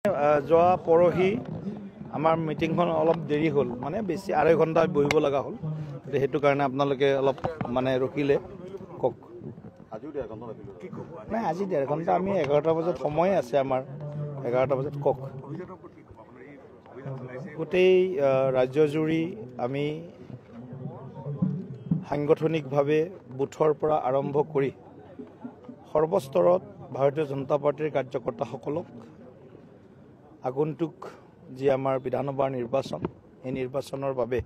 যোৱা পৰহি আমাৰ মিটিংখন অলপ দেৰি হ'ল মানে বেছি আঢ়ৈ ঘণ্টা বহিব লগা হ'ল সেইটো কাৰণে আপোনালোকে অলপ মানে ৰখিলে কক নাই আজি 1.5 ঘণ্টা আমি 11টা বজাত সময় আছে আমাৰ 11টা বজাত কক গোটেই ৰাজ্যজুৰি আমি সাংগঠনিকভাৱে বুথৰ পৰা আৰম্ভ কৰি সৰ্বস্তৰত ভাৰতীয় জনতা পাৰ্টিৰ কাৰ্যকৰ্তাসকলক আগন্তুক যি আমাৰ বিধানসভাৰ নিৰ্বাচন এই নিৰ্বাচনৰ বাবে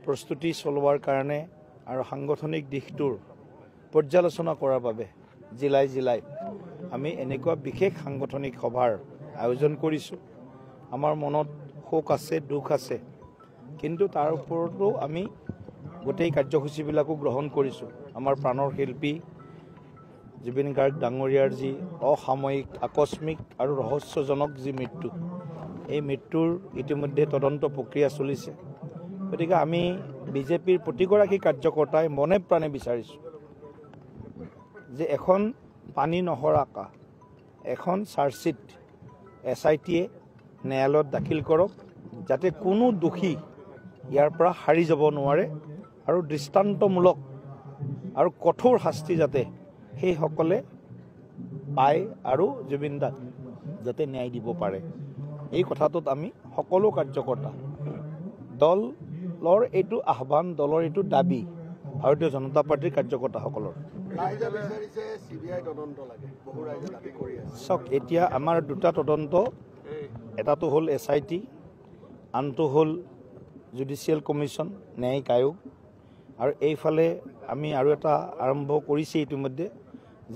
প্ৰস্তুতি চলোৱাৰ কাৰণে আৰু সাংগঠনিক দিশটোৰ পৰ্যালোচনা কৰাৰ বাবে জিলাই জিলাই আমি এনেকুৱা বিশেষ সাংগঠনিক সভাৰ আয়োজন কৰিছোঁ আমাৰ মনত শোক আছে দুখ আছে কিন্তু তাৰ ওপৰতো আমি গোটেই কাৰ্যসূচীবিলাকো গ্ৰহণ কৰিছোঁ আমাৰ প্ৰাণৰ শিল্পী জুবিন গাৰ্গ ডাঙৰীয়াৰ যি অসাময়িক আকস্মিক আৰু ৰহস্যজনক যি মৃত্যু এই মৃত্যুৰ ইতিমধ্যে তদন্ত প্ৰক্ৰিয়া চলিছে গতিকে আমি বিজেপিৰ প্ৰতিগৰাকী কাৰ্যকৰ্তাই মনে প্ৰাণে বিচাৰিছোঁ যে এখন পানী নহৰাকা এখন চাৰ্জশ্বিট SITয়ে ন্যায়ালয়ত দাখিল কৰক যাতে কোনো দোষী ইয়াৰ পৰা হাৰি যাব নোৱাৰে আৰু দৃষ্টান্তমূলক আৰু কঠোৰ শাস্তি যাতে সেইসকলে পায় আৰু জুবিন দাক যাতে ন্যায় দিব পাৰে এই কথাটোত আমি সকলো কাৰ্যকৰ্তা দলৰ এইটো আহ্বান দলৰ এইটো দাবী ভাৰতীয় জনতা পাৰ্টিৰ কাৰ্যকৰ্তাসকলৰ চাওক এতিয়া আমাৰ দুটা তদন্ত এটাটো হ'ল SIT আনটো হ'ল জুডিচিয়েল কমিশ্যন ন্যায়িক আয়োগ আৰু এইফালে আমি আৰু এটা আৰম্ভ কৰিছে ইতিমধ্যে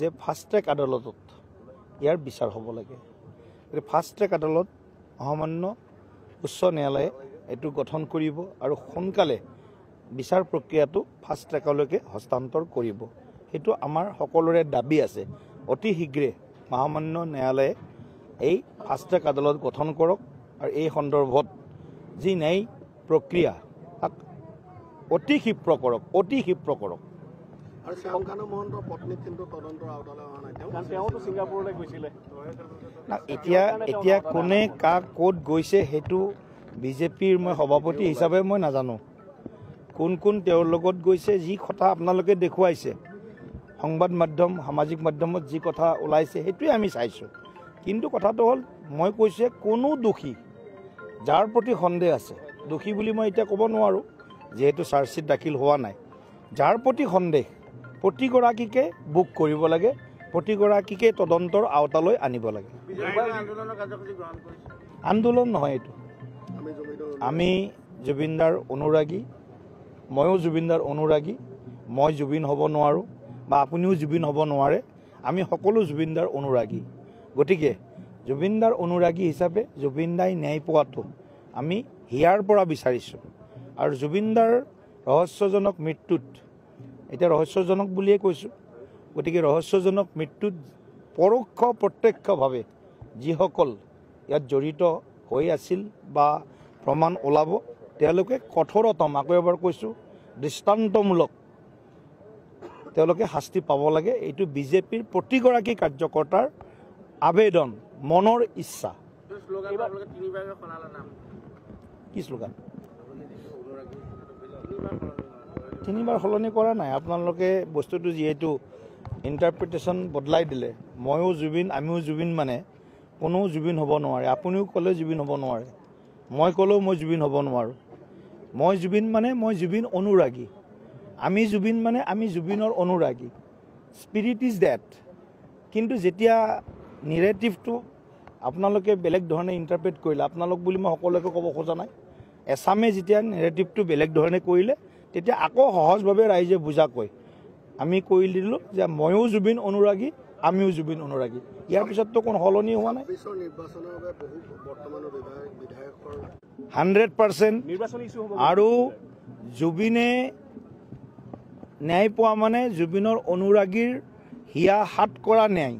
যে ফাষ্ট ট্ৰেক আদালতত ইয়াৰ বিচাৰ হ'ব লাগে ফাষ্ট ট্ৰেক আদালত মহামান্য উচ্চ ন্যায়ালয়ে এইটো গঠন কৰিব আৰু সোনকালে বিচাৰ প্ৰক্ৰিয়াটো ফাষ্ট ট্ৰেকলৈকে হস্তান্তৰ কৰিব সেইটো আমাৰ সকলোৰে দাবী আছে অতি শীঘ্ৰে মহামান্য ন্যায়ালয়ে এই ফাষ্ট ট্ৰেক আদালত গঠন কৰক আৰু এই সন্দৰ্ভত যি ন্যায় প্ৰক্ৰিয়া তাক অতি ক্ষীপ্ৰ কৰক এতিয়া কোনে কাক ক'ত গৈছে সেইটো বিজেপিৰ মই সভাপতি হিচাপে মই নাজানো কোন কোন তেওঁৰ লগত গৈছে যি কথা আপোনালোকে দেখুৱাইছে সংবাদ মাধ্যম সামাজিক মাধ্যমত যি কথা ওলাইছে সেইটোৱে আমি চাইছোঁ কিন্তু কথাটো হ'ল মই কৈছোঁ কোনো দোষী যাৰ প্ৰতি সন্দেহ আছে দোষী বুলি মই এতিয়া ক'ব নোৱাৰোঁ যেহেতু চাৰ্জশ্বিট দাখিল হোৱা নাই যাৰ প্ৰতি সন্দেহ প্ৰতিগৰাকীকে বুক কৰিব লাগে প্ৰতিগৰাকীকে তদন্তৰ আওতালৈ আনিব লাগে আন্দোলন নহয় এইটো আমি জুবিনদাৰ অনুৰাগী ময়ো জুবিনদাৰ অনুৰাগী মই জুবিন হ'ব নোৱাৰোঁ বা আপুনিও জুবিন হ'ব নোৱাৰে আমি সকলো জুবিনদাৰ অনুৰাগী গতিকে জুবিনদাৰ অনুৰাগী হিচাপে জুবিনদাই ন্যায় পোৱাটো আমি হিয়াৰ পৰা বিচাৰিছোঁ আৰু জুবিনদাৰ ৰহস্যজনক মৃত্যুত এতিয়া ৰহস্যজনক বুলিয়ে কৈছোঁ গতিকে ৰহস্যজনক মৃত্যুত পৰোক্ষ প্ৰত্যক্ষভাৱে যিসকল ইয়াত জড়িত হৈ আছিল বা প্ৰমাণ ওলাব তেওঁলোকে কঠোৰতম আকৌ এবাৰ কৈছোঁ দৃষ্টান্তমূলক তেওঁলোকে শাস্তি পাব লাগে এইটো বিজেপিৰ প্ৰতিগৰাকী কাৰ্যকৰ্তাৰ আবেদন মনৰ ইচ্ছা কি শ্লোগান তিনিবাৰ সলনি কৰা নাই আপোনালোকে বস্তুটো যিহেতু ইণ্টাৰপ্ৰিটেশ্যন বদলাই দিলে ময়ো জুবিন আমিও জুবিন মানে কোনো জুবিন হ'ব নোৱাৰে আপুনিও ক'লে জুবিন হ'ব নোৱাৰে মই ক'লেও মই জুবিন হ'ব নোৱাৰোঁ মই জুবিন মানে মই জুবিন অনুৰাগী আমি জুবিন মানে আমি জুবিনৰ অনুৰাগী স্পিৰিট ইজ ডেট কিন্তু যেতিয়া নেৰেটিভটো আপোনালোকে বেলেগ ধৰণে ইণ্টাৰপ্ৰেট কৰিলে আপোনালোক বুলি মই সকলোকে ক'ব খোজা নাই এছামে যেতিয়া নেৰেটিভটো বেলেগ ধৰণে কৰিলে তেতিয়া আকৌ সহজভাৱে ৰাইজে বুজা কয় আমি কৈ দিলোঁ যে ময়ো জুবিন অনুৰাগী আমিও জুবিন অনুৰাগী ইয়াৰ পিছততো কোনো সলনি হোৱা নাই 100% আৰু জুবিনে ন্যায় পোৱা মানে জুবিনৰ অনুৰাগীৰ হিয়া হাত কৰা ন্যায়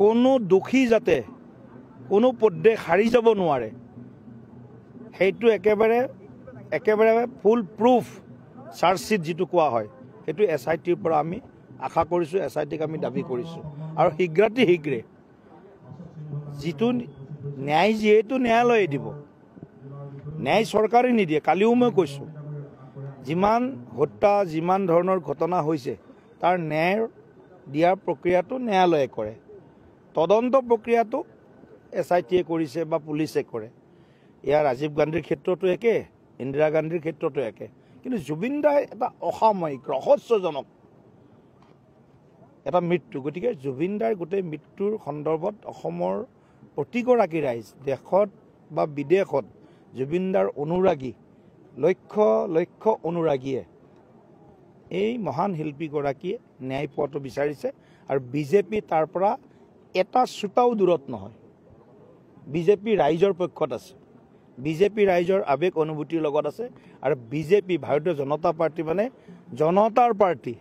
কোনো দোষী যাতে কোনো পধ্যে হাৰি যাব নোৱাৰে সেইটো একেবাৰে ফুল প্ৰুফ চাৰ্জশ্বিট যিটো কোৱা হয় সেইটো SITৰ পৰা আমি আশা কৰিছোঁ SITক আমি দাবী কৰিছোঁ আৰু শীঘ্ৰে যিটো ন্যায় যিহেতু ন্যায়ালয়ে দিব, ন্যায় চৰকাৰে নিদিয়ে। কালিও মই কৈছোঁ, যিমান হত্যা যিমান ধৰণৰ ঘটনা হৈছে তাৰ ন্যায় দিয়াৰ প্ৰক্ৰিয়াটো ন্যায়ালয়ে কৰে, তদন্ত প্ৰক্ৰিয়াটো SITয়ে কৰিছে বা পুলিচে কৰে। এয়া ৰাজীৱ গান্ধীৰ ক্ষেত্ৰতো একে, ইন্দিৰা গান্ধীৰ ক্ষেত্ৰতো একে। কিন্তু জুবিন দাই এটা অসাময়িক ৰহস্যজনক এটা মৃত্যু, গতিকে জুবিন দাৰ গোটেই মৃত্যুৰ সন্দৰ্ভত অসমৰ প্ৰতিগৰাকী ৰাইজ, দেশত বা বিদেশত জুবিন দাৰ অনুৰাগী লক্ষ লক্ষ অনুৰাগীয়ে এই মহান শিল্পীগৰাকীয়ে ন্যায় পোৱাটো বিচাৰিছে। আৰু বিজেপি তাৰ পৰা এটা চোতাও দূৰত নহয়। বিজেপি ৰাইজৰ পক্ষত আছে, বিজেপি ৰাইজৰ আৱেগ অনুভূতিৰ লগত আছে। আৰু বিজেপি ভাৰতীয় জনতা পাৰ্টি মানে জনতাৰ পাৰ্টি,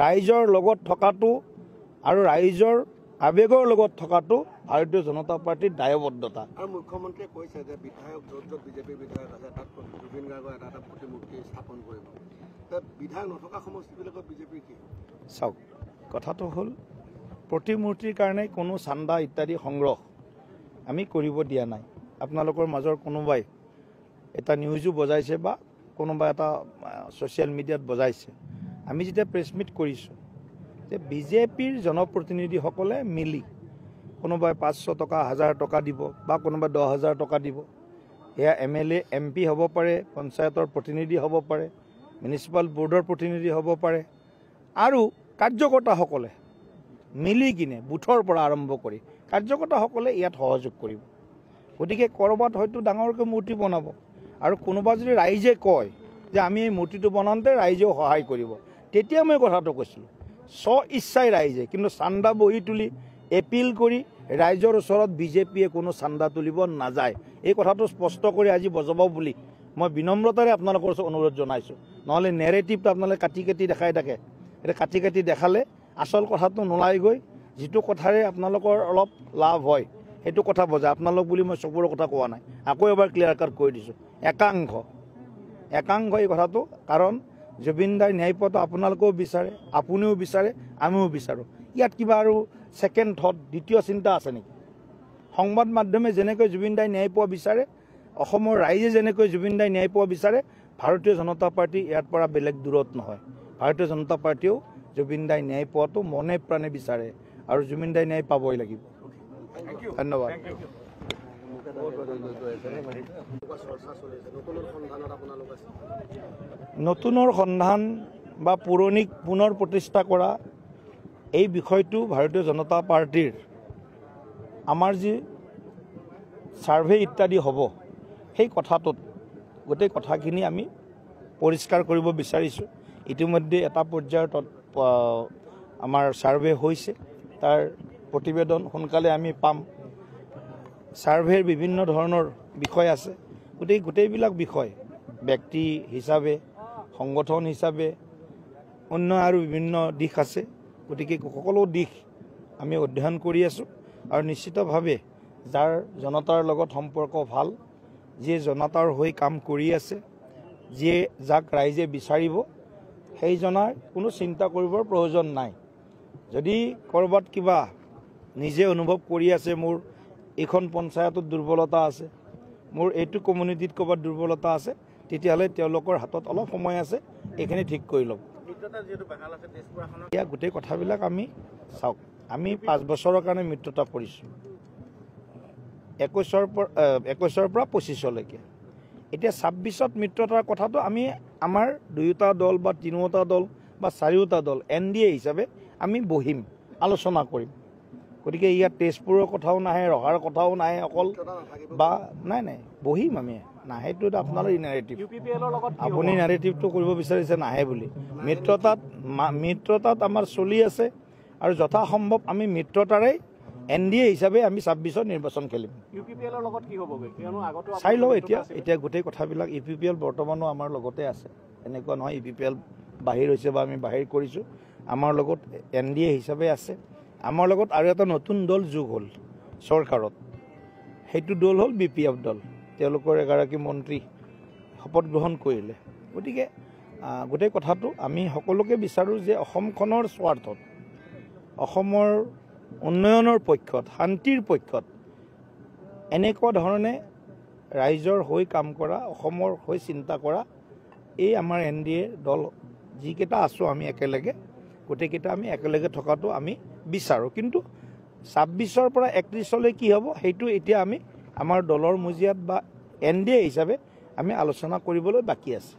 ৰাইজৰ লগত থকাটো আৰু ৰাইজৰ আৱেগৰ লগত থকাটো ভাৰতীয় জনতা পাৰ্টিৰ দায়বদ্ধতা। আৰু মুখ্যমন্ত্ৰীয়ে কৈছে যে বিধায়ক য'ত য'ত বিজেপিৰ বিধায়ক আছে তাত জুবিন গাৰ্গৰ এটা প্ৰতিমূৰ্তি স্থাপন কৰিব। বিধায়ক নথকা সমষ্টিবিলাকত বিজেপিৰ কি? চাওক, কথাটো হ'ল প্ৰতিমূৰ্তিৰ কাৰণে কোনো চান্দা ইত্যাদি সংগ্ৰহ আমি কৰিব দিয়া নাই। আপোনালোকৰ মাজৰ কোনোবাই এটা নিউজো বজাইছে বা কোনোবা এটা ছ'চিয়েল মিডিয়াত বজাইছে। আমি যেতিয়া প্ৰেছ মিট কৰিছোঁ যে বিজেপিৰ জনপ্ৰতিনিধিসকলে মিলি কোনোবাই 500 টকা 1000 টকা দিব বা কোনোবাই 10,000 টকা দিব। এয়া MLA MP হ'ব পাৰে, পঞ্চায়তৰ প্ৰতিনিধি হ'ব পাৰে, মিউনিচিপাল বৰ্ডৰ প্ৰতিনিধি হ'ব পাৰে, আৰু কাৰ্যকৰ্তাসকলে মিলি কিনে বুথৰ পৰা আৰম্ভ কৰি কাৰ্যকৰ্তাসকলে ইয়াত সহযোগ কৰিব। গতিকে ক'ৰবাত হয়তো ডাঙৰকৈ মূৰ্তি বনাব, আৰু কোনোবা যদি ৰাইজে কয় যে আমি এই মূৰ্তিটো বনাওঁতে ৰাইজেও সহায় কৰিব, তেতিয়া মই কথাটো কৈছিলোঁ ইচ্ছাই ৰাইজে, কিন্তু চান্দা বহি তুলি এপিল কৰি ৰাইজৰ ওচৰত বিজেপিয়ে কোনো চান্দা তুলিব নাযায়। এই কথাটো স্পষ্ট কৰি আজি বজাব বুলি মই বিনম্ৰতাৰে আপোনালোকৰ ওচৰত অনুৰোধ জনাইছোঁ। নহ'লে নেৰেটিভটো আপোনালোকে কাটি কাটি দেখাই থাকে, এতিয়া কাটি কাটি দেখালে আচল কথাটো নোলাই গৈ যিটো কথাৰে আপোনালোকৰ অলপ লাভ হয় সেইটো কথা বজায়। আপোনালোক বুলি মই চবৰে কথা কোৱা নাই, আকৌ এবাৰ ক্লিয়াৰ কাট কৰি দিছোঁ। একাংশ এই কথাটো, কাৰণ জুবিন দাই ন্যায় পোৱাটো আপোনালোকেও বিচাৰে, আপুনিও বিচাৰে, আমিও বিচাৰোঁ। ইয়াত কিবা আৰু ছেকেণ্ড থট, দ্বিতীয় চিন্তা আছে নেকি? সংবাদ মাধ্যমে যেনেকৈ জুবিন দাই ন্যায় পোৱা বিচাৰে, অসমৰ ৰাইজে যেনেকৈ জুবিন দাই ন্যায় পোৱা বিচাৰে, ভাৰতীয় জনতা পাৰ্টি ইয়াৰ পৰা বেলেগ দূৰত নহয়। ভাৰতীয় জনতা পাৰ্টিয়েও জুবিন দাই ন্যায় পোৱাটো মনে প্ৰাণে বিচাৰে, আৰু জুবিন দাই ন্যায় পাবই লাগিব। ধন্যবাদ। নতুনৰ সন্ধান বা পুৰণিক পুনৰ প্ৰতিষ্ঠা কৰা এই বিষয়টো ভাৰতীয় জনতা পাৰ্টিৰ আমাৰ যি ছাৰ্ভে ইত্যাদি হ'ব, সেই কথাটোত গোটেই কথাখিনি আমি পৰিষ্কাৰ কৰিব বিচাৰিছোঁ। ইতিমধ্যে এটা পৰ্যায়ত আমাৰ ছাৰ্ভে হৈছে, তাৰ প্ৰতিবেদন সোনকালে আমি পাম। ছাৰ্ভেৰ বিভিন্ন ধৰণৰ বিষয় আছে, গোটেইবিলাক বিষয় ব্যক্তি হিচাপে, সংগঠন হিচাপে, অন্য আৰু বিভিন্ন দিশ আছে। গতিকে সকলো দিশ আমি অধ্যয়ন কৰি আছোঁ, আৰু নিশ্চিতভাৱে যাৰ জনতাৰ লগত সম্পৰ্ক ভাল, যিয়ে জনতাৰ হৈ কাম কৰি আছে, যিয়ে যাক ৰাইজে বিচাৰিব, সেইজনাৰ কোনো চিন্তা কৰিবৰ প্ৰয়োজন নাই। যদি ক'ৰবাত কিবা নিজে অনুভৱ কৰি আছে, মোৰ এইখন পঞ্চায়তত দুৰ্বলতা আছে, মোৰ এইটো কমিউনিটিত ক'ৰবাত দুৰ্বলতা আছে, তেতিয়াহ'লে তেওঁলোকৰ হাতত অলপ সময় আছে, এইখিনি ঠিক কৰি ল'ব। এতিয়া গোটেই কথাবিলাক আমি চাওক, আমি 5 বছৰৰ কাৰণে মিত্ৰতা কৰিছোঁ, 21ৰ পৰা 25লৈকে। এতিয়া 26ত মিত্ৰতাৰ কথাটো আমি আমাৰ 2টা দল বা 3টা দল বা 4টা দল NDA হিচাপে আমি বহিম, আলোচনা কৰিম। গতিকে ইয়াত তেজপুৰৰ কথাও নাহে, ৰহাৰ কথাও নাহে, অকল বা নাই বহিম আমি। নাহেতো আপোনালোকৰ নেৰেটিভ, আপুনি নেৰেটিভটো কৰিব বিচাৰিছে নাহে বুলি। মিত্ৰতাত আমাৰ চলি আছে, আৰু যথাসম্ভৱ আমি মিত্ৰতাৰে NDA হিচাপে আমি 26ত নিৰ্বাচন খেলিম। চাই লওঁ এতিয়া গোটেই কথাবিলাক। UPPL বৰ্তমানো আমাৰ লগতে আছে, এনেকুৱা নহয় UPPL বাহিৰ হৈছে বা আমি বাহিৰ কৰিছোঁ। আমাৰ লগত NDA হিচাপে আছে। আমাৰ লগত আৰু এটা নতুন দল যোগ হ'ল চৰকাৰত, সেইটো দল হ'ল BPF দল। তেওঁলোকৰ এগৰাকী মন্ত্ৰী শপত গ্ৰহণ কৰিলে। গতিকে গোটেই কথাটো আমি সকলোকে বিচাৰোঁ যে অসমখনৰ স্বাৰ্থত, অসমৰ উন্নয়নৰ পক্ষত, শান্তিৰ পক্ষত এনেকুৱা ধৰণে ৰাইজৰ হৈ কাম কৰা, অসমৰ হৈ চিন্তা কৰা এই আমাৰ NDA দল যিকেইটা আছোঁ আমি একেলগে, গোটেইকেইটা আমি একেলগে থকাটো আমি বিচাৰোঁ। কিন্তু 26ৰ পৰা 31লৈ কি হ'ব সেইটো এতিয়া আমি আমাৰ দলৰ মজিয়াত বা NDA হিচাপে আমি আলোচনা কৰিবলৈ বাকী আছে।